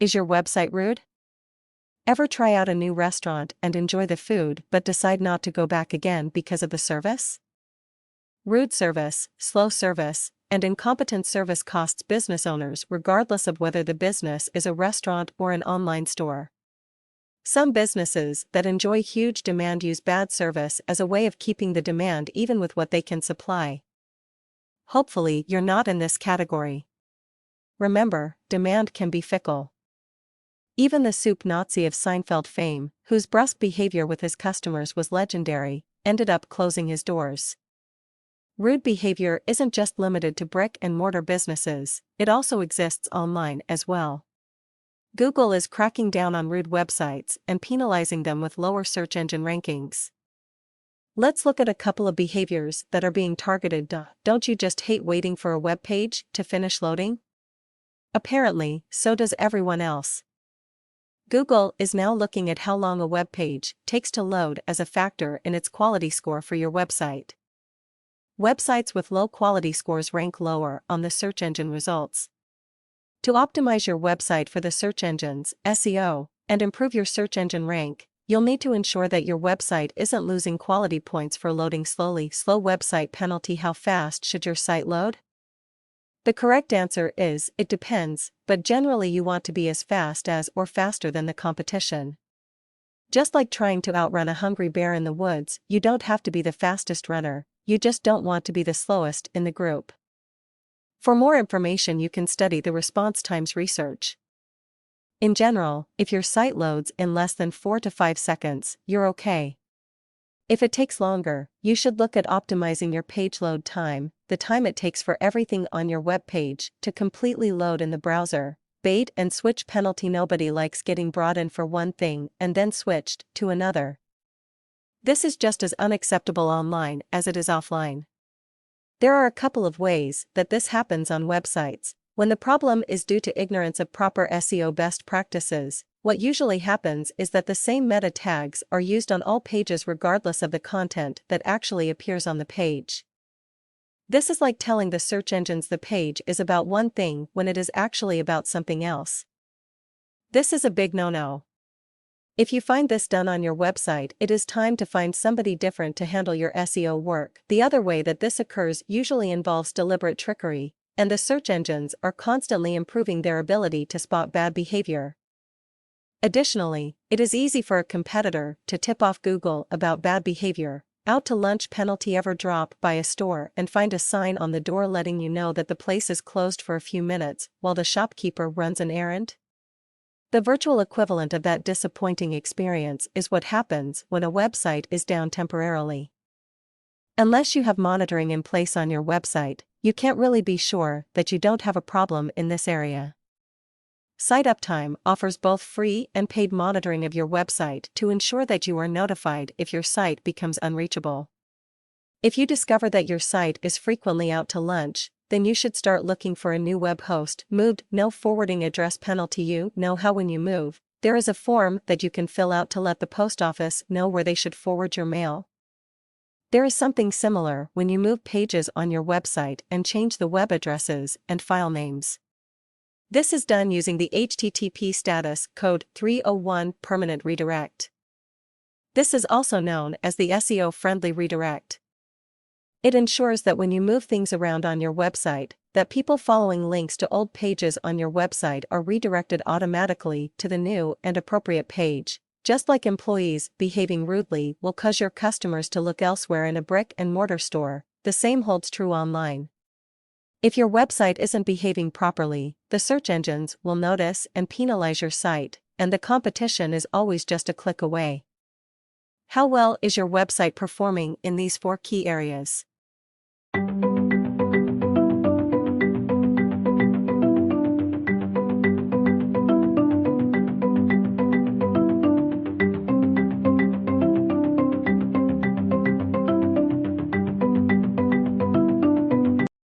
Is your website rude? Ever try out a new restaurant and enjoy the food but decide not to go back again because of the service? Rude service, slow service, and incompetent service costs business owners regardless of whether the business is a restaurant or an online store. Some businesses that enjoy huge demand use bad service as a way of keeping the demand even with what they can supply. Hopefully, you're not in this category. Remember, demand can be fickle. Even the soup Nazi of Seinfeld fame, whose brusque behavior with his customers was legendary, ended up closing his doors. Rude behavior isn't just limited to brick-and-mortar businesses, it also exists online as well. Google is cracking down on rude websites and penalizing them with lower search engine rankings. Let's look at a couple of behaviors that are being targeted. Don't you just hate waiting for a web page to finish loading? Apparently, so does everyone else. Google is now looking at how long a web page takes to load as a factor in its quality score for your website. Websites with low quality scores rank lower on the search engine results. To optimize your website for the search engines, SEO, and improve your search engine rank, you'll need to ensure that your website isn't losing quality points for loading slowly. Slow website penalty. How fast should your site load? The correct answer is, it depends, but generally you want to be as fast as or faster than the competition. Just like trying to outrun a hungry bear in the woods, you don't have to be the fastest runner, you just don't want to be the slowest in the group. For more information, you can study the response times research. In general, if your site loads in less than 4 to 5 seconds, you're okay. If it takes longer, you should look at optimizing your page load time, the time it takes for everything on your web page to completely load in the browser. Bait and switch penalty. Nobody likes getting brought in for one thing and then switched to another. This is just as unacceptable online as it is offline. There are a couple of ways that this happens on websites. When the problem is due to ignorance of proper SEO best practices, what usually happens is that the same meta tags are used on all pages regardless of the content that actually appears on the page. This is like telling the search engines the page is about one thing when it is actually about something else. This is a big no-no. If you find this done on your website, it is time to find somebody different to handle your SEO work. The other way that this occurs usually involves deliberate trickery, and the search engines are constantly improving their ability to spot bad behavior. Additionally, it is easy for a competitor to tip off Google about bad behavior. Out to lunch penalty. Ever drop by a store and find a sign on the door letting you know that the place is closed for a few minutes while the shopkeeper runs an errand? The virtual equivalent of that disappointing experience is what happens when a website is down temporarily. Unless you have monitoring in place on your website, you can't really be sure that you don't have a problem in this area. Site Uptime offers both free and paid monitoring of your website to ensure that you are notified if your site becomes unreachable. If you discover that your site is frequently out to lunch, then you should start looking for a new web host. Moved. No forwarding address penalty. You know how when you move, there is a form that you can fill out to let the post office know where they should forward your mail. There is something similar when you move pages on your website and change the web addresses and file names. This is done using the HTTP status code 301 permanent redirect. This is also known as the SEO-friendly redirect. It ensures that when you move things around on your website, that people following links to old pages on your website are redirected automatically to the new and appropriate page. Just like employees behaving rudely will cause your customers to look elsewhere in a brick-and-mortar store, the same holds true online. If your website isn't behaving properly, the search engines will notice and penalize your site, and the competition is always just a click away. How well is your website performing in these 4 key areas?